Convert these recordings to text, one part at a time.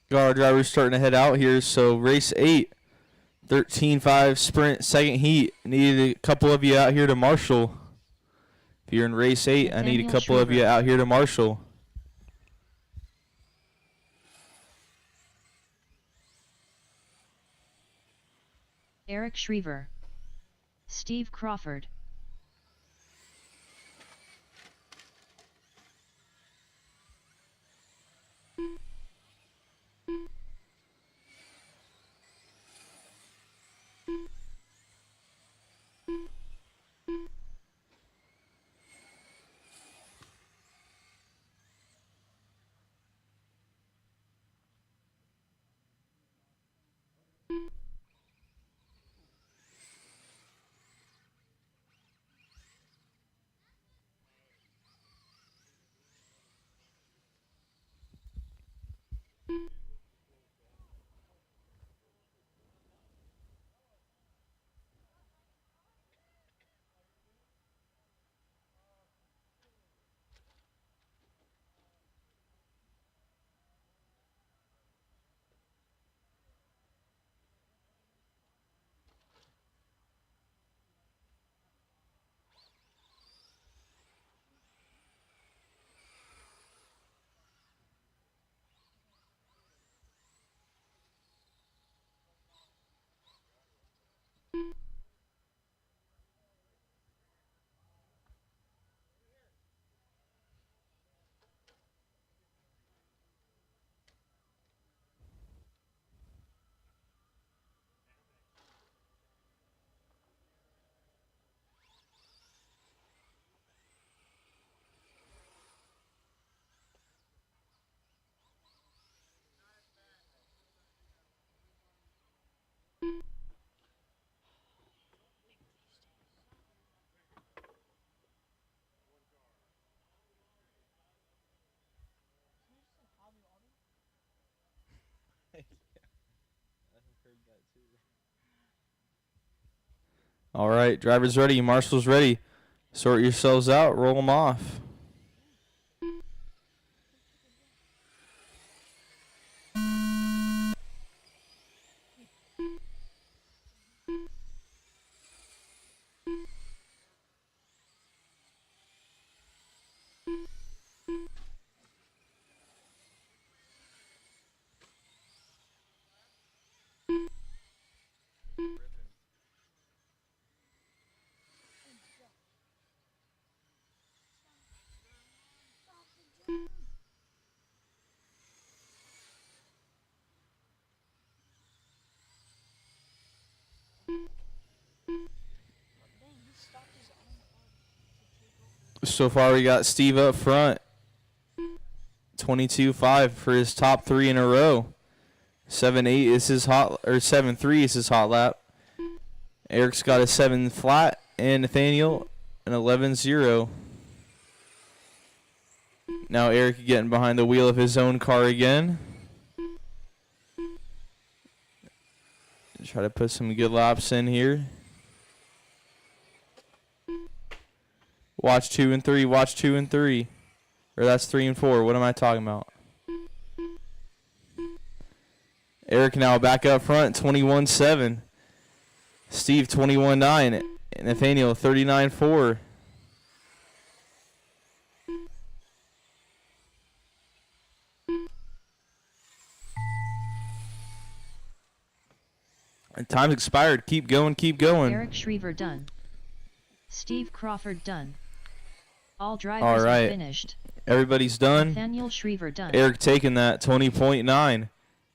Got our drivers starting to head out here. So race 8, 13.5 sprint, second heat. Need a couple of you out here to marshal. If you're in race 8, I need a couple of you out here to marshal. Eric Schriever. Steve Crawford. All right, drivers ready, marshals ready. Sort yourselves out, roll them off. So far we got Steve up front. 22.5 for his top 3 in a row. 7.8 is his hot, or 7.3 is his hot lap. Eric's got a 7 flat, and Nathaniel an 11.0. Now Eric getting behind the wheel of his own car again. Try to put some good laps in here. Watch 2 and 3. Watch 2 and 3. Or that's 3 and 4. What am I talking about? Eric now back up front, 21.7. Steve, 21.9. Nathaniel, 39.4. And time's expired. Keep going, keep going. Eric Schriever done. Steve Crawford done. All drivers are finished. Everybody's done. Nathaniel Schriever done. Eric taking that, 20.9.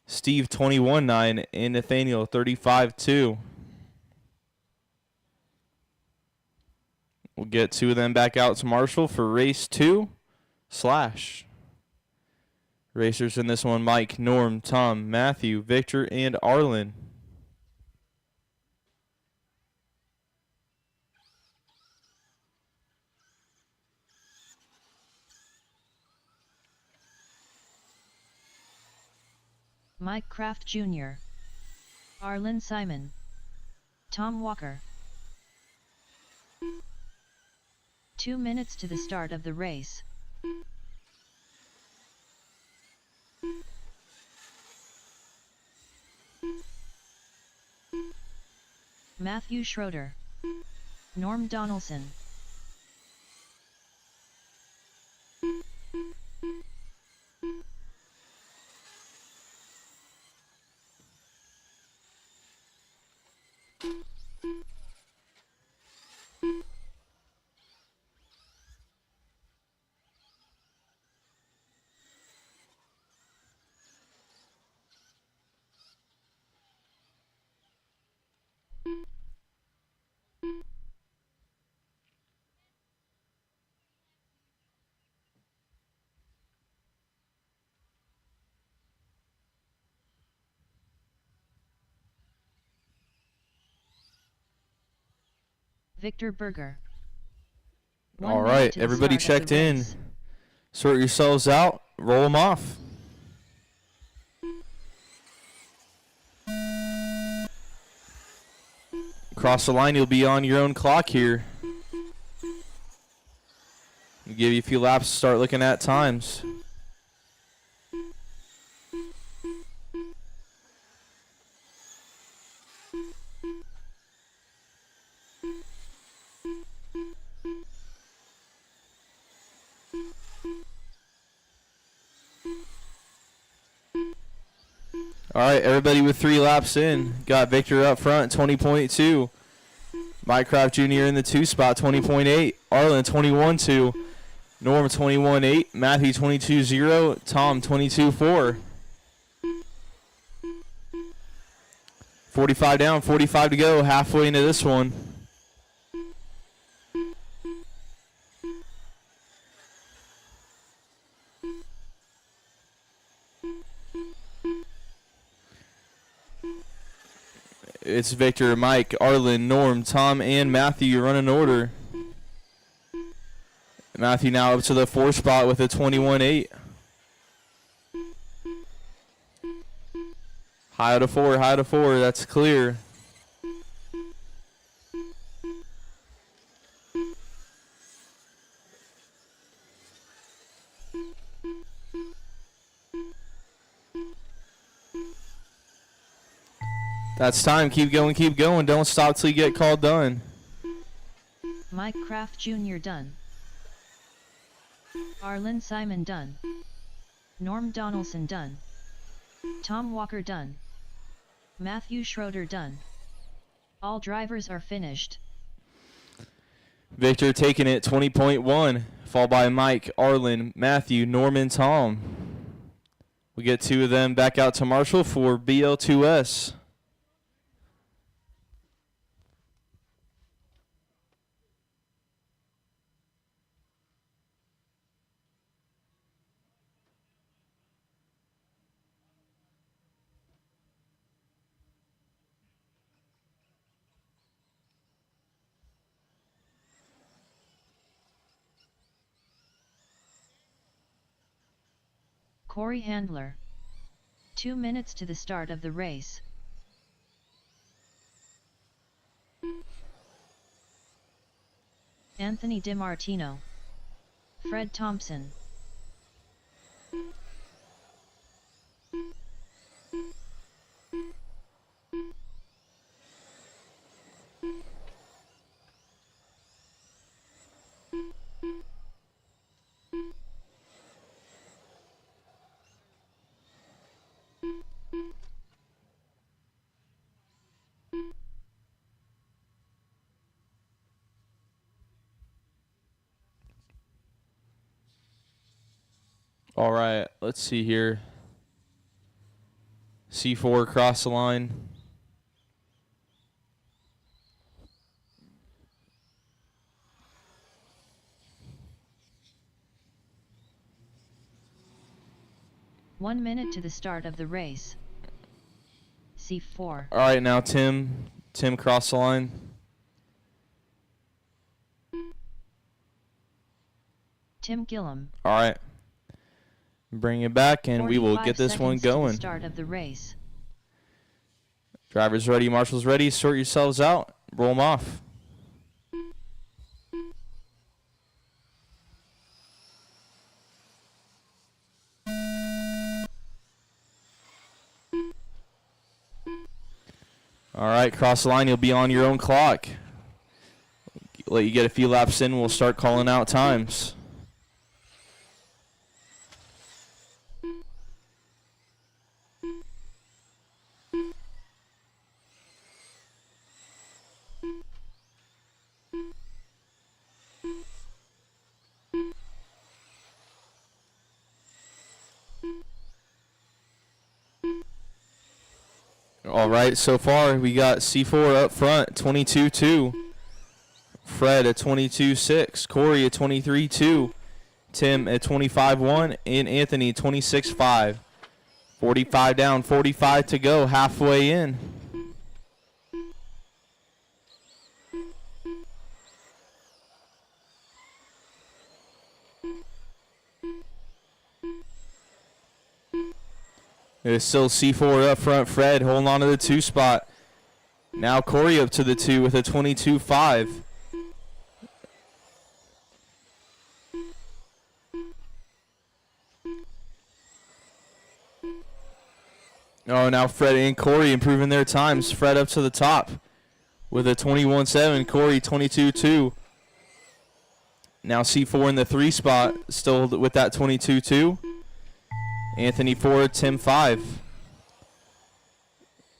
Steve, 21.9. And Nathaniel, 35.2. We'll get 2 of them back out to Marshall for race 2. Slash. Racers in this one, Mike, Norm, Tom, Matthew, Victor, and Arlen. Mike Kraft Jr., Arlen Simon, Tom Walker. 2 minutes to the start of the race. Matthew Schroeder. Norm Donaldson. Victor Berger. All right, everybody checked in. Sort yourselves out. Roll them off. Across the line, you'll be on your own clock here. We'll give you a few laps to start looking at times. All right, everybody with 3 laps in. Got Victor up front, 20.2. Mycroft Jr. in the 2 spot, 20.8. Arlen, 21.2. Norm, 21.8. Matthew, 22.0. Tom, 22.4. 45 down, 45 to go. Halfway into this one. It's Victor, Mike, Arlen, Norm, Tom, and Matthew running order. Matthew now up to the 4th spot with a 21.8. High to 4, high to 4. That's clear. That's time. Keep going, keep going. Don't stop till you get called done. Mike Kraft Jr. done. Arlen Simon done. Norm Donaldson done. Tom Walker done. Matthew Schroeder done. All drivers are finished. Victor taking it, 20.1. Followed by Mike, Arlen, Matthew, Norman, Tom. We get 2 of them back out to Marshall for BL2S. Corey Handler. 2 minutes to the start of the race. Anthony DiMartino. Fred Thompson. All right, let's see here. C4 across the line. One minute to the start of the race. C4. All right, now Tim cross the line. Tim Gillum. All right. Bring it back, and we will get this one going. To the start of the race. Drivers ready, marshals ready. Sort yourselves out. Roll them off. All right, cross the line. You'll be on your own clock. Let you get a few laps in. We'll start calling out times. All right, so far we got C4 up front, 22-2. Fred at 22-6. Corey at 23-2. Tim at 25-1. And Anthony 26-5. 45 down, 45 to go, halfway in. There's still C4 up front. Fred holding on to the 2 spot. Now Corey up to the 2 with a 22-5. Oh, now Fred and Corey improving their times. Fred up to the top with a 21-7. Corey 22-2. Now C4 in the 3 spot, still with that 22-2. Anthony 4, Tim 5.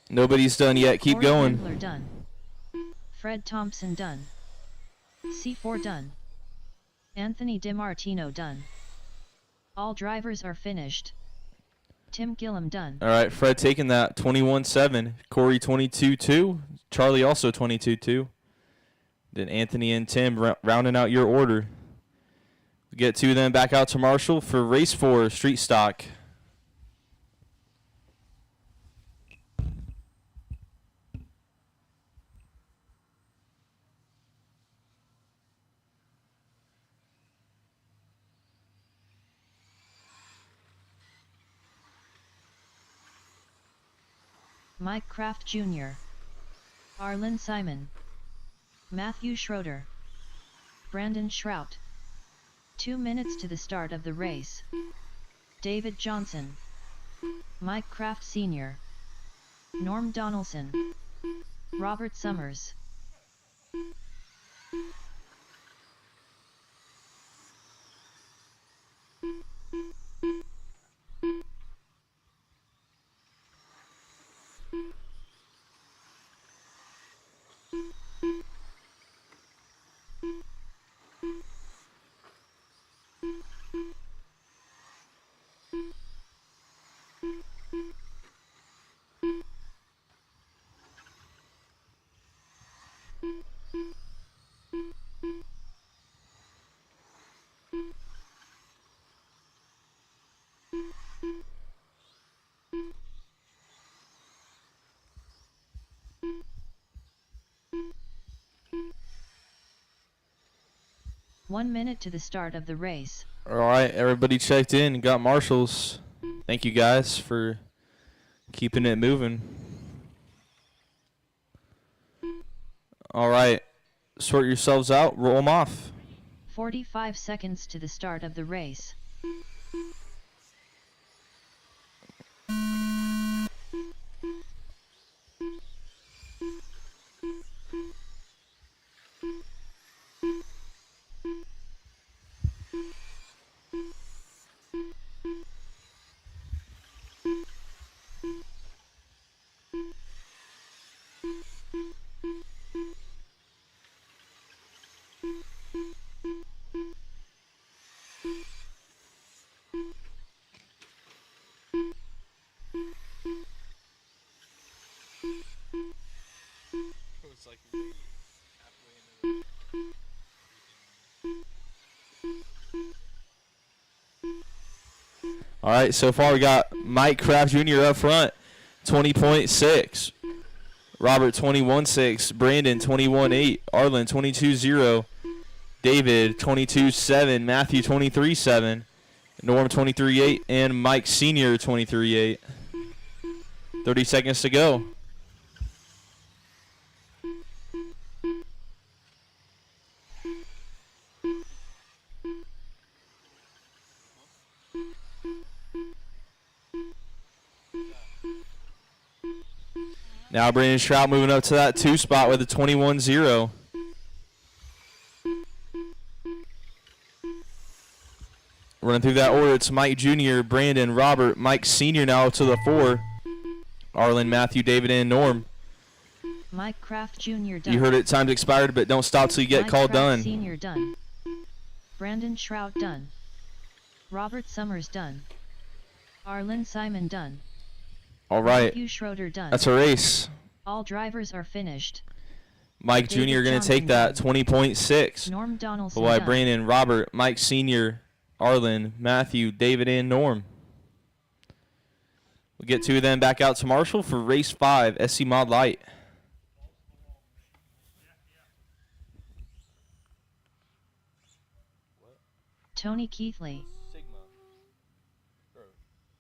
Nobody's done yet. Keep Corey going. Winkler done. Fred Thompson done. C4 done. Anthony DiMartino done. All drivers are finished. Tim Gillum done. All right, Fred taking that 21-7. Corey 22-2. Charlie also 22-2. Then Anthony and Tim rounding out your order. We get 2 then back out to Marshall for race 4, street stock. Mike Kraft Jr. Arlen Simon. Matthew Schroeder. Brandon Schrout. 2 minutes to the start of the race. David Johnson. Mike Kraft Sr. Norm Donaldson. Robert Summers. One minute to the start of the race. All right, everybody checked in and got marshals. Thank you guys for keeping it moving. All right, sort yourselves out, roll them off. 45 seconds to the start of the race. All right, so far we got Mike Kraft Jr. up front, 20.6. Robert 21.6. Brandon 21.8. Arlen 22.0. David 22.7. Matthew 23.7. Norm 23.8. And Mike Sr. 23.8. 30 seconds to go. Now Brandon Shrout moving up to that 2 spot with a 21-0. Running through that order, it's Mike Jr., Brandon, Robert, Mike Sr. now to the 4. Arlen, Matthew, David, and Norm. Mike Kraft Jr. done. You heard it, time's expired, but don't stop till you get Mike called Kraft done. Sr. done. Brandon Shrout done. Robert Summers done. Arlen Simon done. All right. Matthew Schroeder done. That's a race. All drivers are finished. Mike David Jr. going to Johnson take that, done. 20.6. Norm Donaldson Boy, done. Brandon, Robert, Mike Sr., Arlen, Matthew, David, and Norm. We'll get two of them back out to Marshall for race 5, SC Mod Light. Tony Keithley. Sigma. Bro,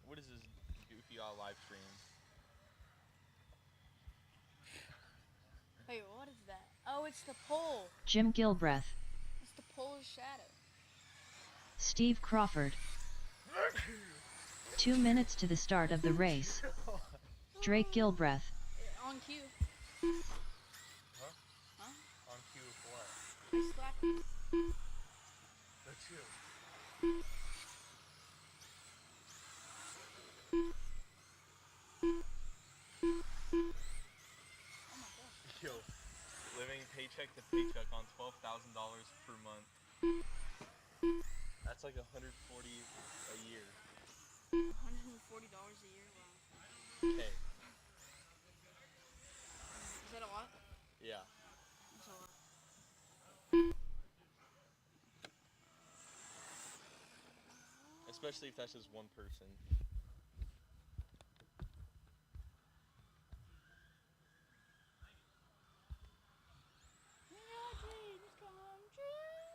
what is this goofy live stream? Wait, what is that? Oh, it's the pole. Jim Gilbreth. It's the pole's shadow. Steve Crawford. 2 minutes to the start of the race. Drake Gilbreth. On cue. Huh? Huh? On cue of what? I slapped you. That's you. Oh my gosh. Yo, living paycheck to paycheck on $12,000 per month. That's like $140 a year. $140 a year? Wow. Okay. Is that a lot? Yeah. That's a lot. Especially if that's just one person.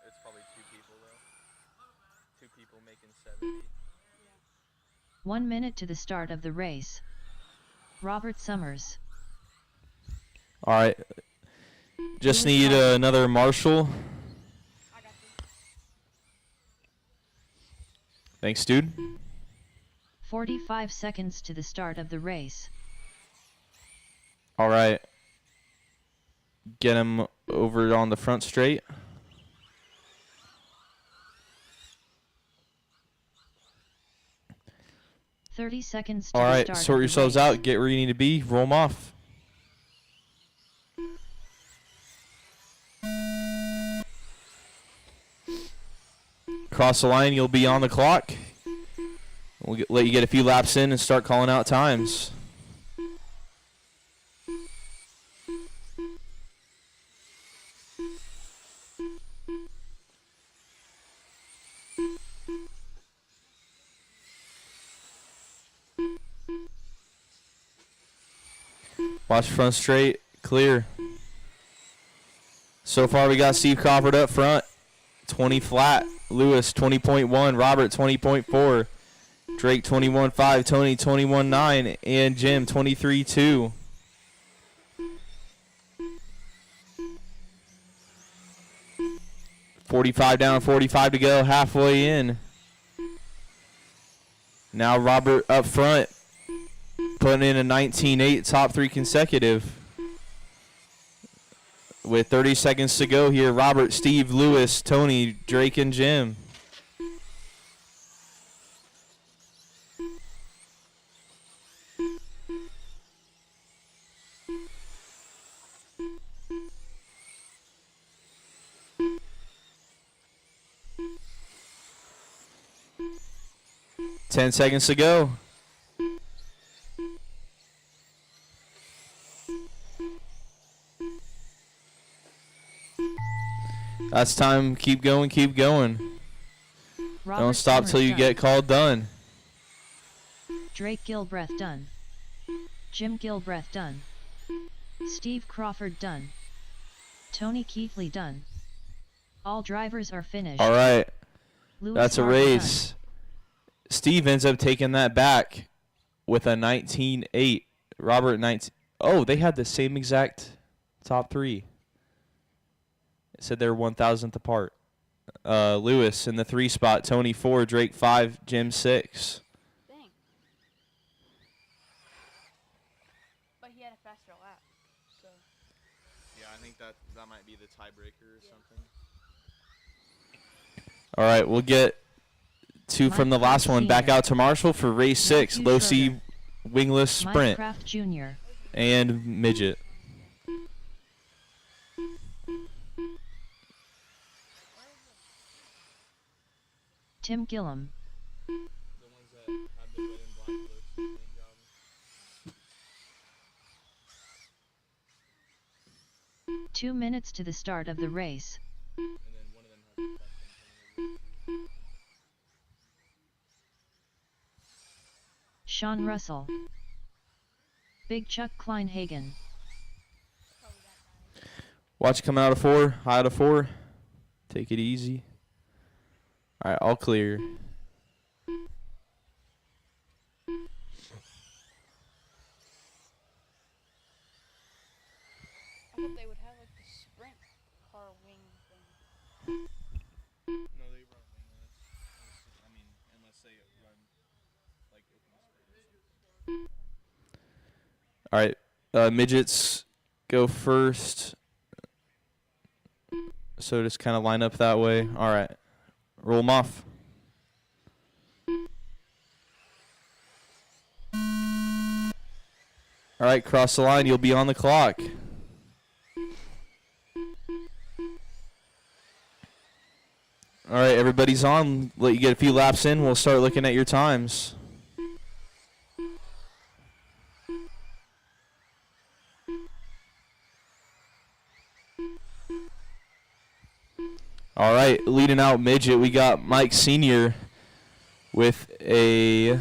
It's probably 2 people though. 2 people making 70. 1 minute to the start of the race. Robert Summers. All right. Just need another Marshall. I got you. Thanks, dude. 45 seconds to the start of the race. All right. Get him over on the front straight. Thirty seconds to All the right, start sort of the yourselves race. out. Get where you need to be. Roll them off. Cross the line, you'll be on the clock. We'll let you get a few laps in and start calling out times. Watch front straight, clear. So far we got Steve Crawford up front, 20 flat. Lewis 20.1, Robert 20.4, Drake 21.5, Tony 21.9, and Jim 23.2. $45 down, 45 to go, halfway in. Now Robert up front, putting in a 19.8, top 3 consecutive. With 30 seconds to go here, Robert, Steve, Lewis, Tony, Drake, and Jim. Ten seconds to go. That's time. Keep going, keep going. Robert Don't stop Summers till you done. get called done. Drake Gilbreth done. Jim Gilbreth done. Steve Crawford done. Tony Keithley done. All drivers are finished. All right. Lewis That's a Harper done. race. Steve ends up taking that back with a 19.8. Robert 19. Oh, they had the same exact top 3. It said they were 1,000th apart. Lewis in the 3 spot. Tony 4, Drake 5, Jim 6. Dang. But he had a faster lap. All right, we'll get two from the last one back out to Marshall for race 6, low C wingless sprint Minecraft Jr. and midget. Tim Gillum. 2 minutes to the start of the race. Sean Russell. Big Chuck Kleinhagen. Watch coming out of 4, high out of 4. Take it easy. All right, all clear. I thought they would have like the sprint car wing thing. No, they run wingless. I mean, unless they run like open sprint. All right, midgets go first. So just kind of line up that way. All right, roll them off. All right, cross the line. You'll be on the clock. All right, everybody's on. Let you get a few laps in. We'll start looking at your times. All right, leading out midget, we got Mike Sr. with a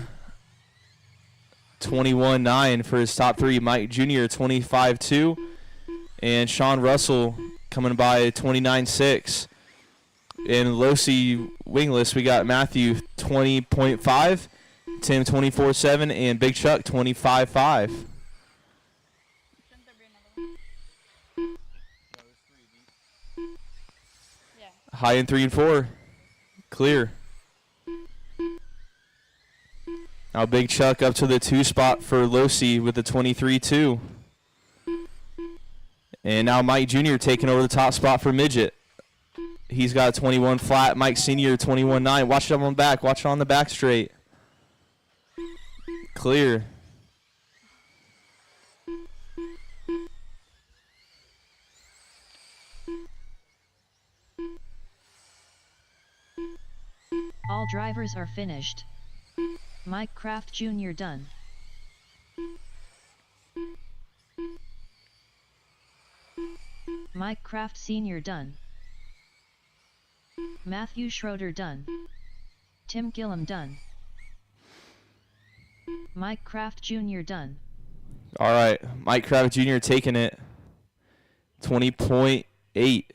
21.9 for his top 3. Mike Jr. 25.2. And Sean Russell coming by 29.6. In low C wingless, we got Matthew 20.5, Tim 24.7, and Big Chuck 25.5. Shouldn't there be another one? Yeah. High in 3 and 4. Clear. Now Big Chuck up to the 2 spot for low C with the 23.2. And now Mike Jr. taking over the top spot for midget. He's got a 21 flat. Mike Sr. 21.9. Watch it on the back. Watch it on the back straight. Clear. All drivers are finished. Mike Kraft Jr. done. Mike Kraft Sr. done. Matthew Schroeder done. Tim Gillum done. Mike Kraft Jr. done. All right. Mike Kraft Jr. taking it. 20.8.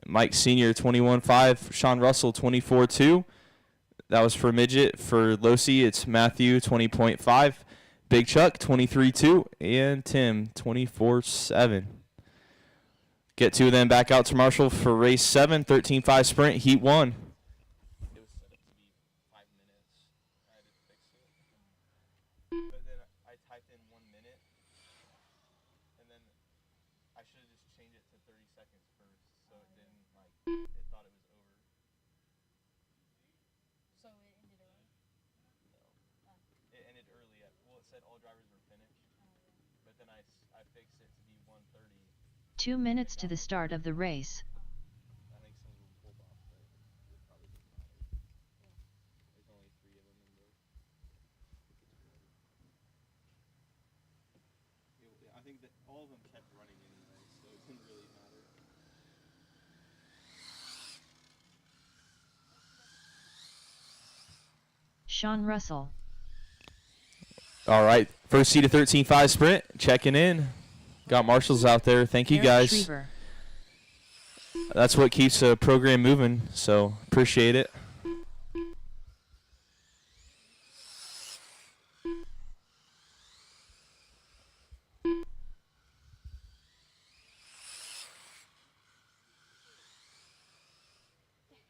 Mike Sr. 21.5. Sean Russell 24.2. That was for midget. For low C, it's Matthew 20.5. Big Chuck 23.2. And Tim 24.7. Get 2 of them back out to Marshall for race 7, 13.5 sprint, heat 1. It was set up to be 5 minutes. I had to fix it. But then I typed in 1 minute. And then I should have just changed it to 30 seconds first. So it didn't, it thought it was over. So it ended early. No. It ended early. Well, it said all drivers were finished. But then I fixed it to be 1:30. 2 minutes to the start of the race. I think some of them pulled off, but it probably doesn't matter. There's only 3 of them in there. I think that all of them kept running anyway, so it didn't really matter. Sean Russell. All right, first seat of 13.5 sprint, checking in. Got marshals out there. Thank you, Eric guys. Schriever. That's what keeps the program moving, so appreciate it. The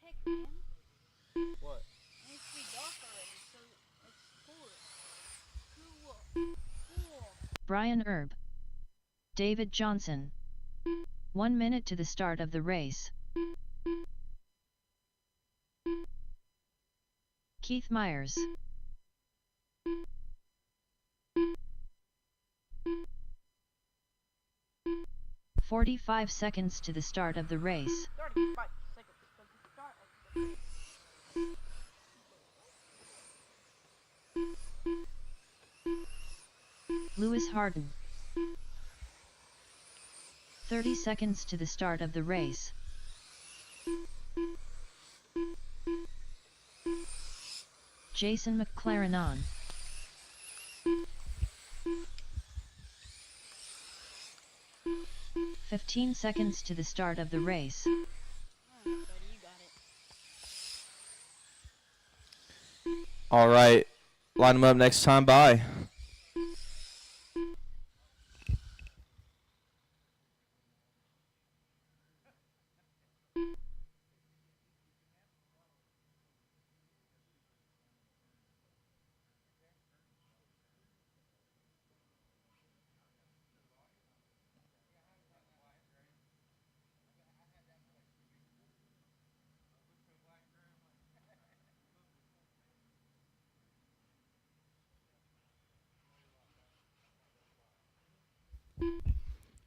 heck, man? What? It needs to be dark already, so it's cool. Cool. Brian Erb. David Johnson. 1 minute to the start of the race. Keith Myers. "45 seconds to the start of the race. 35 seconds to the start of the race. Lewis Harden. 30 seconds to the start of the race. Jason McLaren on. "15 seconds to the start of the race. Buddy, you got it. All right. Line them up next time. Bye.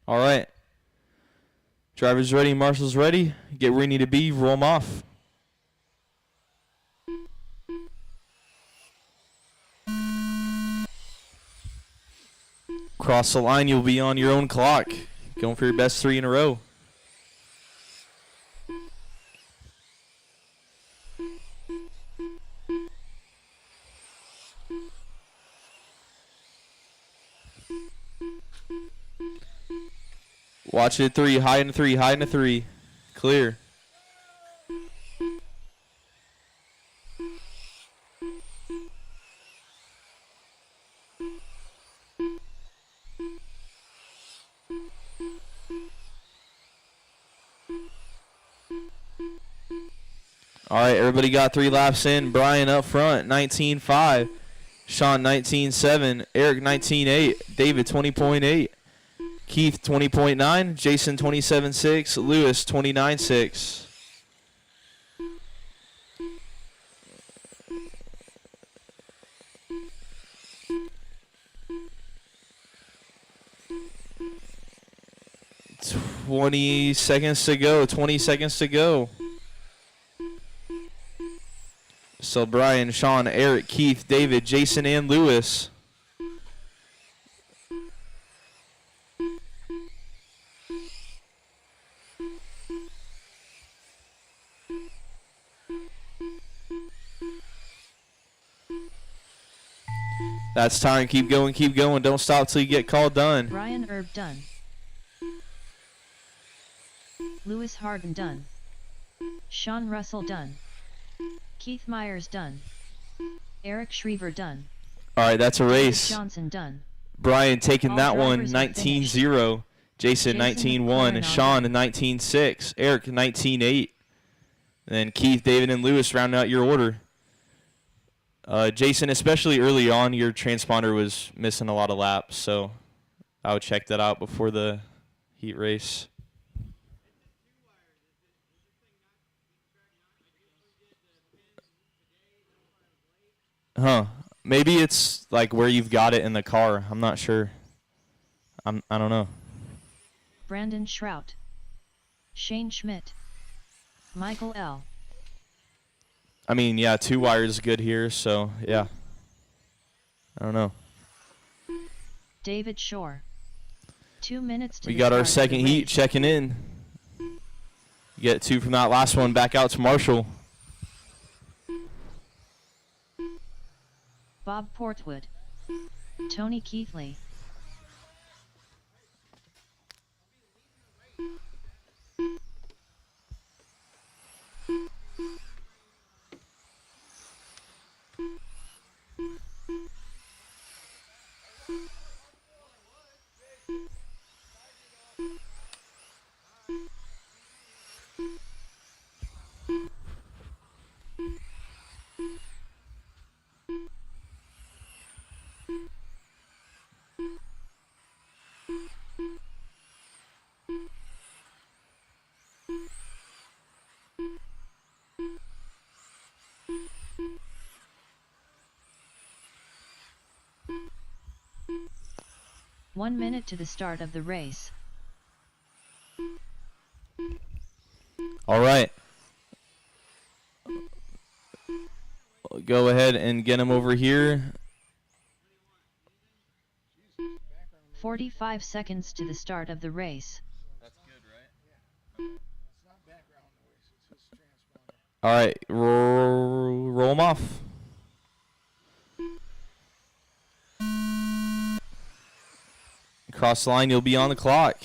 All right. Drivers ready, marshals ready. Get where you need to be, roll them off. Cross the line, you'll be on your own clock. Going for your best 3 in a row. Watch it 3, high in 3, high in 3. Clear. All right, everybody got 3 laps in. Brian up front, 19.5. Sean, 19.7. Eric, 19.8. David, 20.8. Keith, 20.9. Jason, 27.6. Lewis, 29.6. $20 seconds to go. 20 seconds to go. So Brian, Sean, Eric, Keith, David, Jason, and Lewis. That's time. Keep going, keep going. Don't stop till you get called done. Brian Erb done. Lewis Harden done. Sean Russell done. Keith Myers done. Eric Schriever done. All right, that's a race. Johnson done. Brian taking All that one, drivers are 19-0. Jason, 19-1. McLaren Sean, on 19-6. Eric, 19-8. Then Keith, David, and Lewis rounding out your order. Jason, especially early on, your transponder was missing a lot of laps, so I would check that out before the heat race. Huh. Maybe it's like where you've got it in the car. I'm not sure. I don't know. Brandon Schrout. Shane Schmidt. Michael L. I mean, yeah, 2 wires is good here, so yeah. I don't know. David Shore. 2 minutes to We the got our start of second the heat race. checking in. You get 2 from that last one. Back out to Marshall. Bob Portwood. Tony Keithley. 1 minute to the start of the race. All right. Go ahead and get him over here. 45 seconds to the start of the race. That's good, right? All right, roll him off. Cross the line, you'll be on the clock.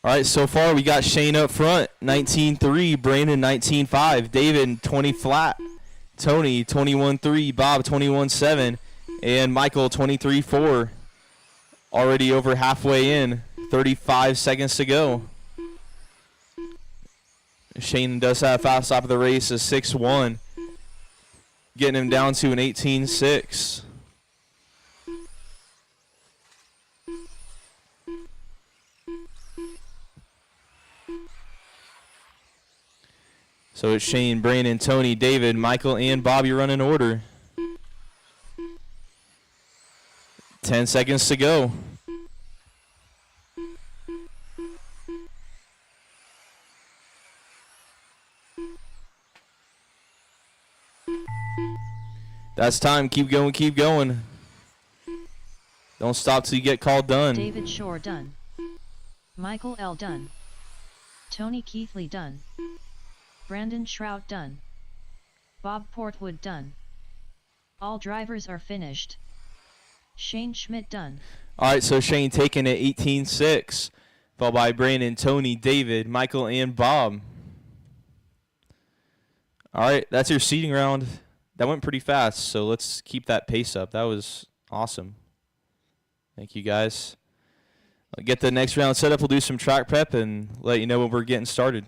All right, so far we got Shane up front, 19-3, Brandon 19-5, David 20 flat, Tony 21-3, Bob 21-7, and Michael 23-4. Already over halfway in, 35 seconds to go. Shane does have fast stop of the race, a 6-1, getting him down to an 18-6. So it's Shane, Brandon, Tony, David, Michael, and Bobby running order. 10 seconds to go. That's time. Keep going, keep going. Don't stop till you get called done. David Shore done. Michael L. done. Tony Keithley done. Brandon Shrout done. Bob Portwood done. All drivers are finished. Shane Schmidt done. All right, so Shane taking it 18-6, followed by Brandon, Tony, David, Michael, and Bob. All right, that's your seating round. That went pretty fast, so let's keep that pace up. That was awesome. Thank you, guys. I'll get the next round set up. We'll do some track prep and let you know when we're getting started.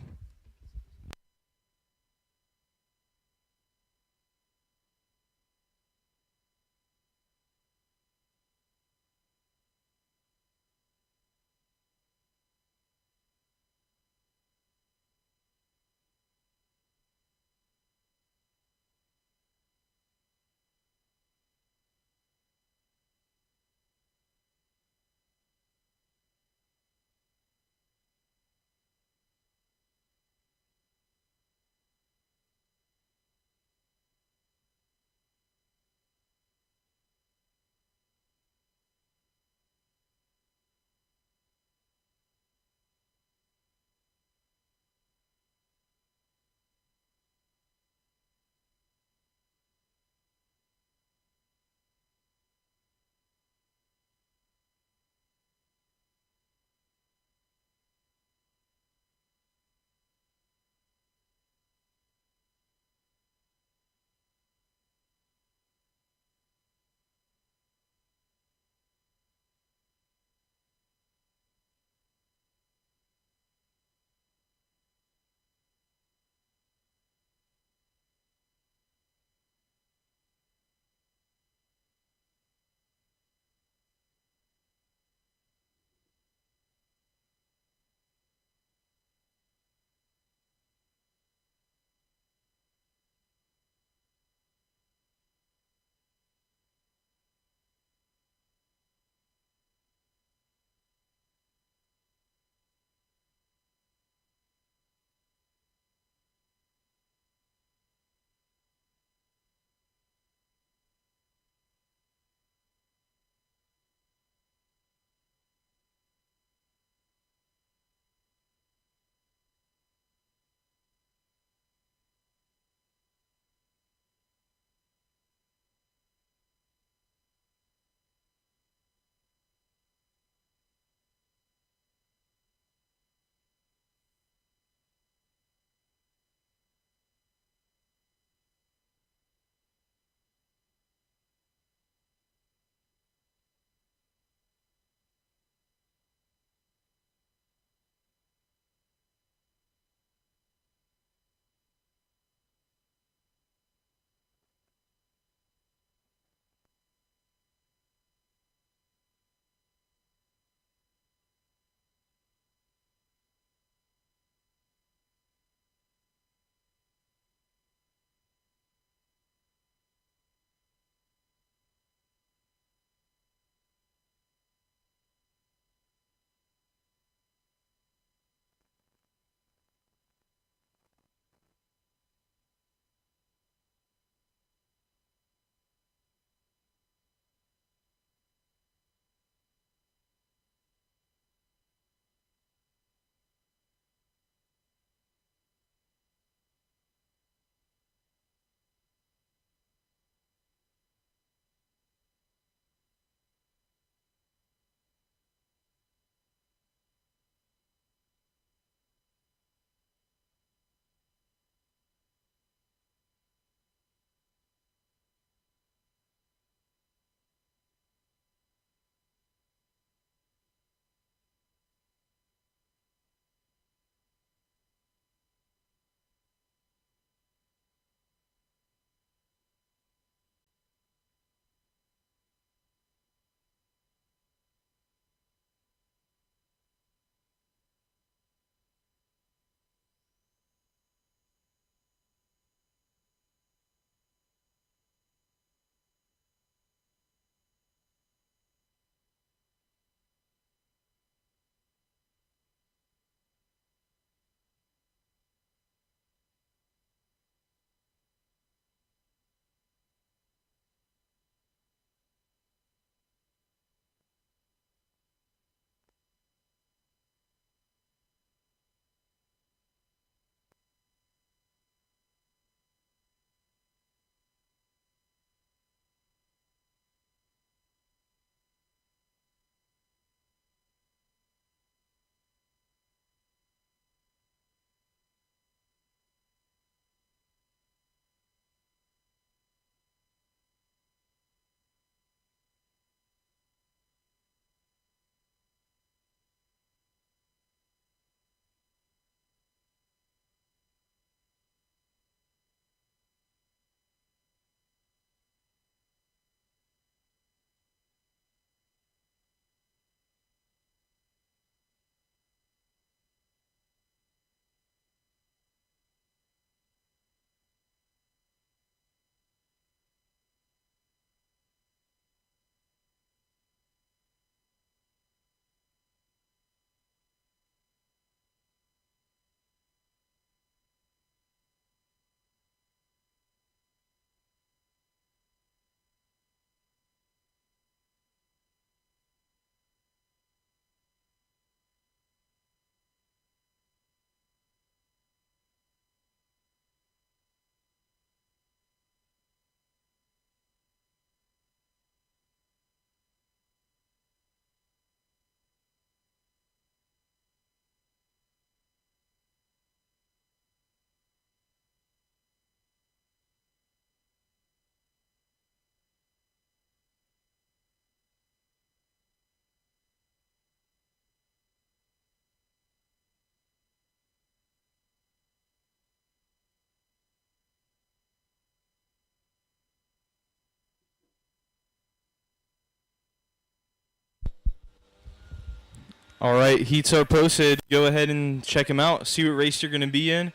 All right, heats are posted. Go ahead and check them out. See what race you're going to be in,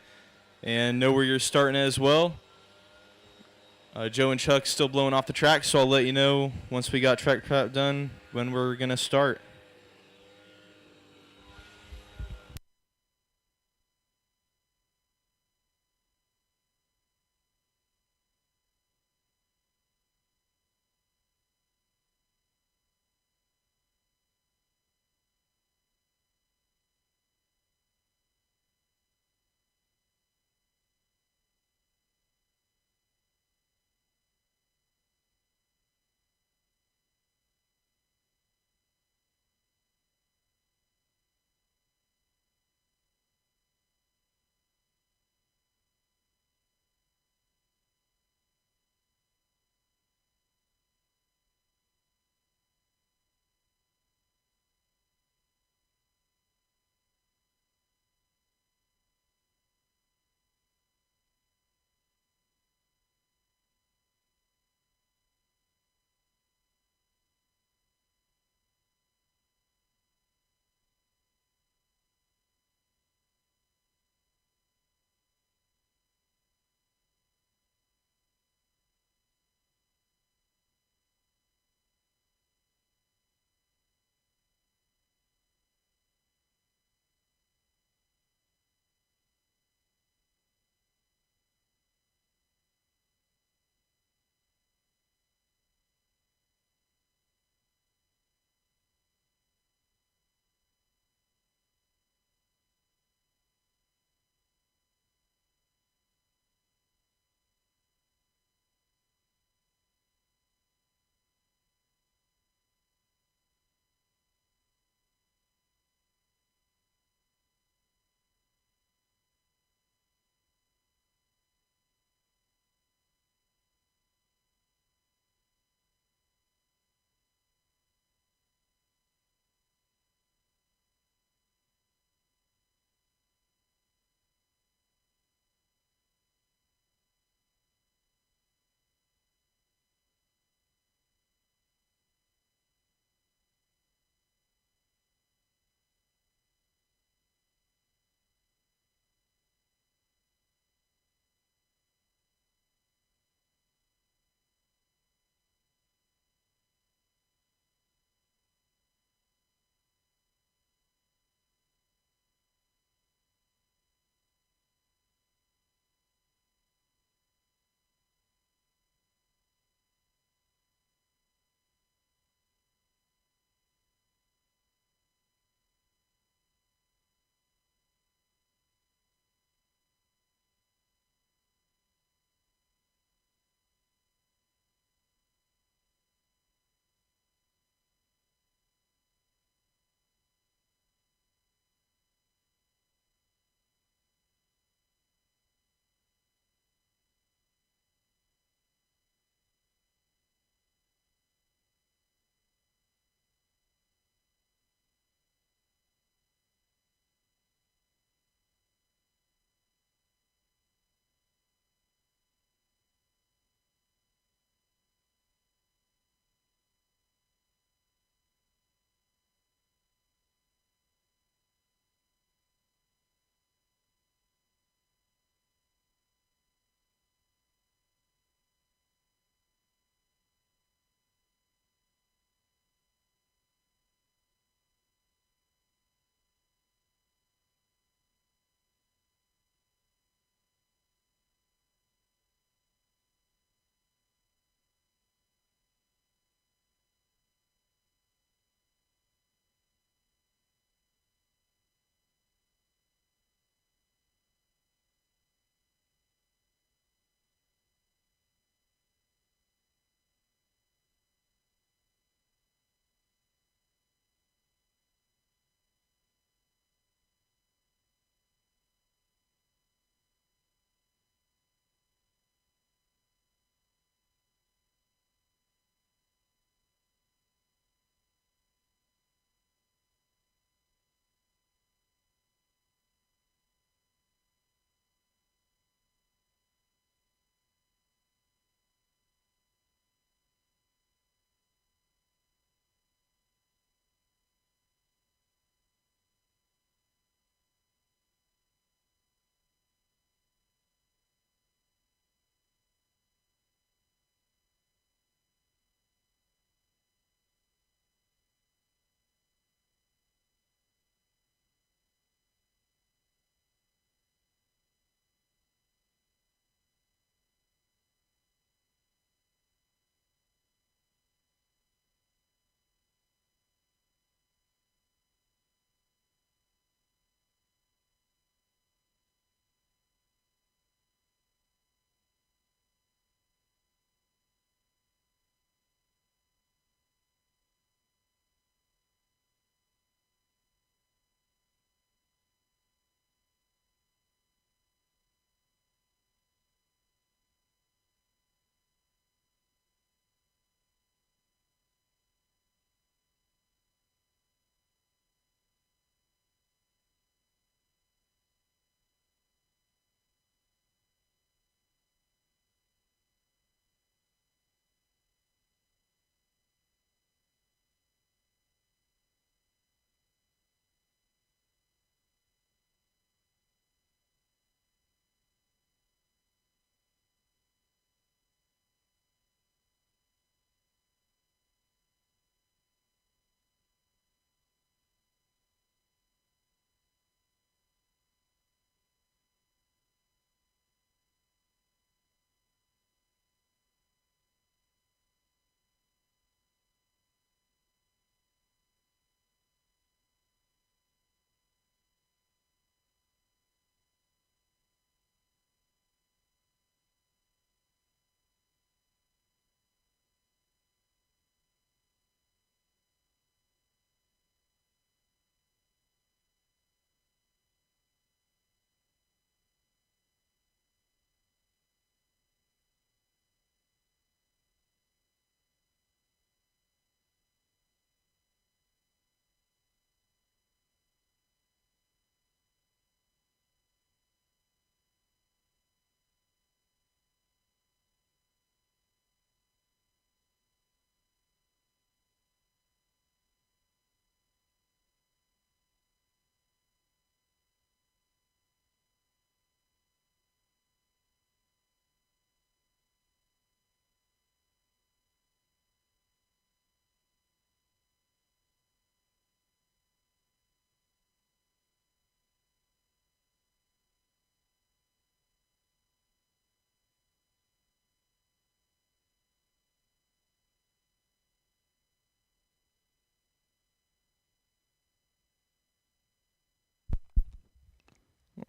and know where you're starting as well. Joe and Chuck still blowing off the track, so I'll let you know once we got track prep done when we're going to start.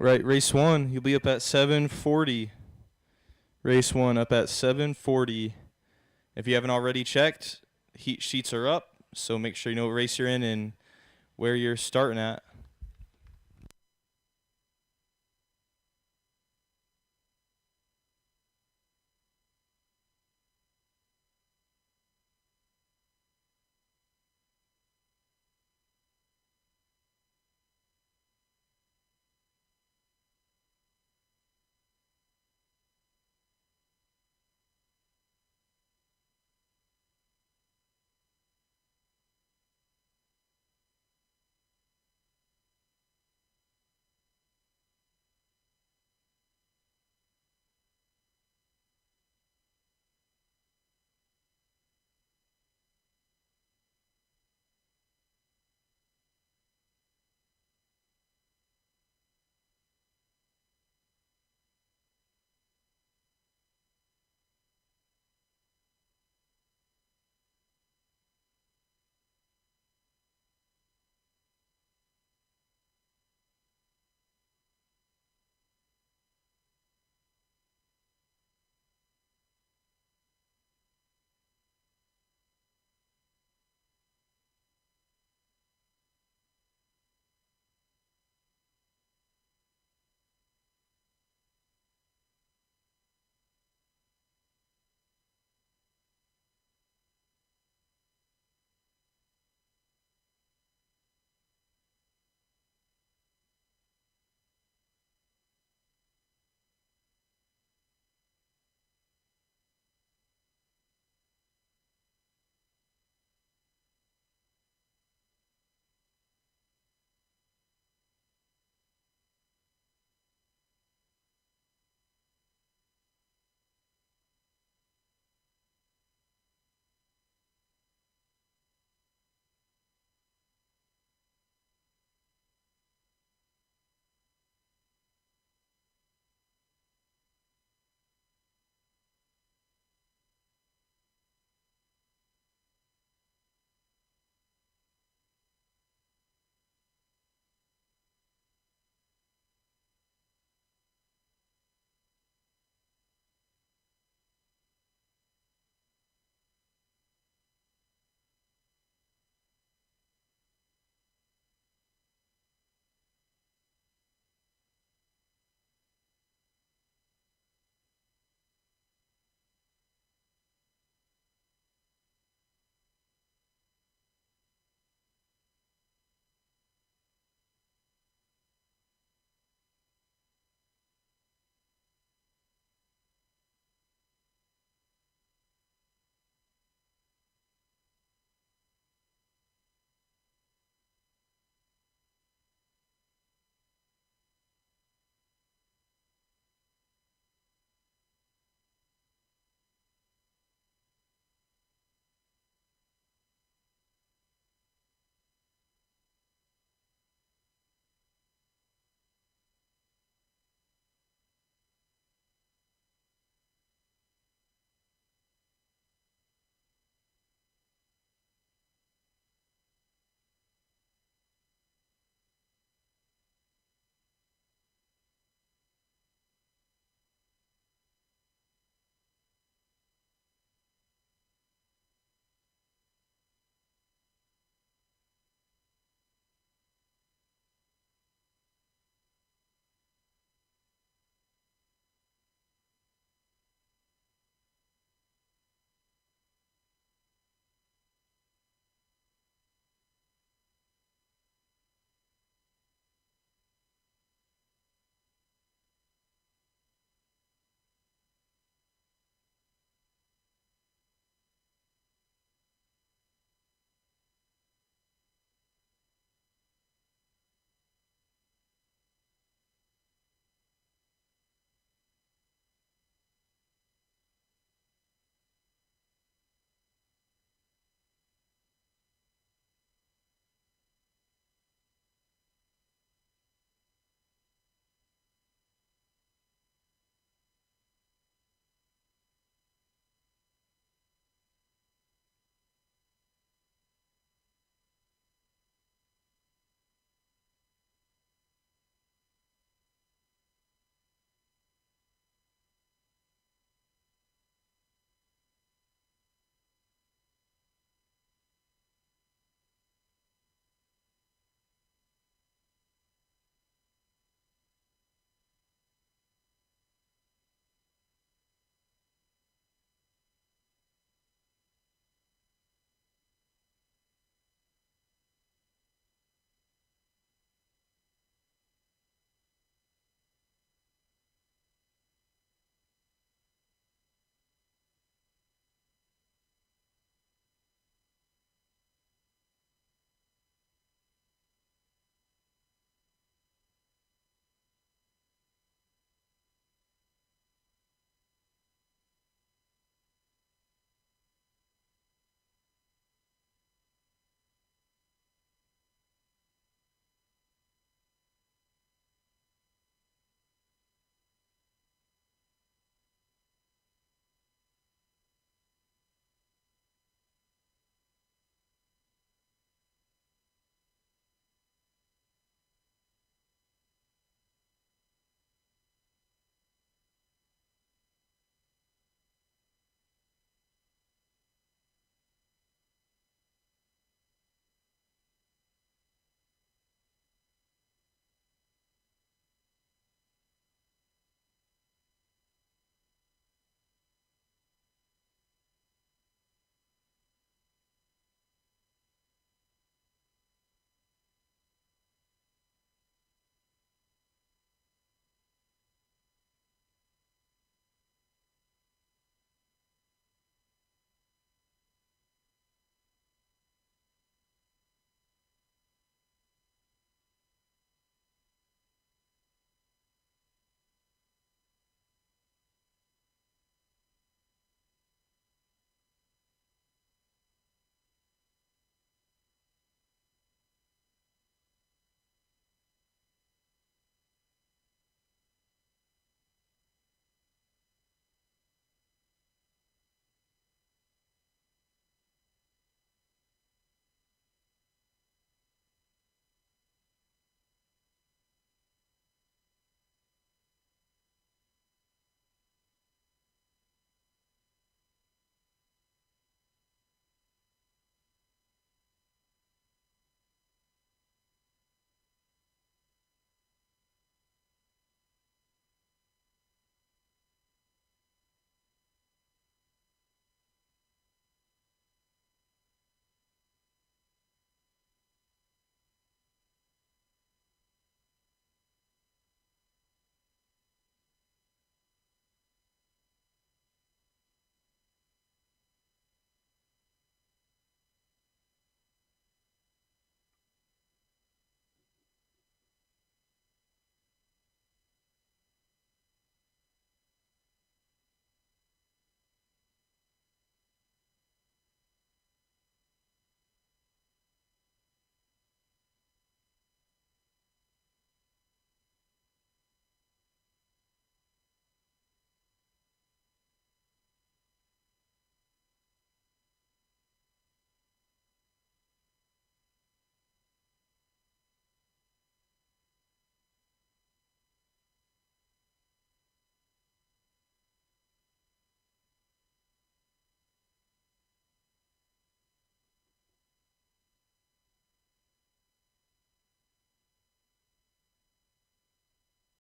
Right, race 1, you'll be up at 7:40. Race 1 up at 7:40. If you haven't already checked, heat sheets are up, so make sure you know what race you're in and where you're starting at.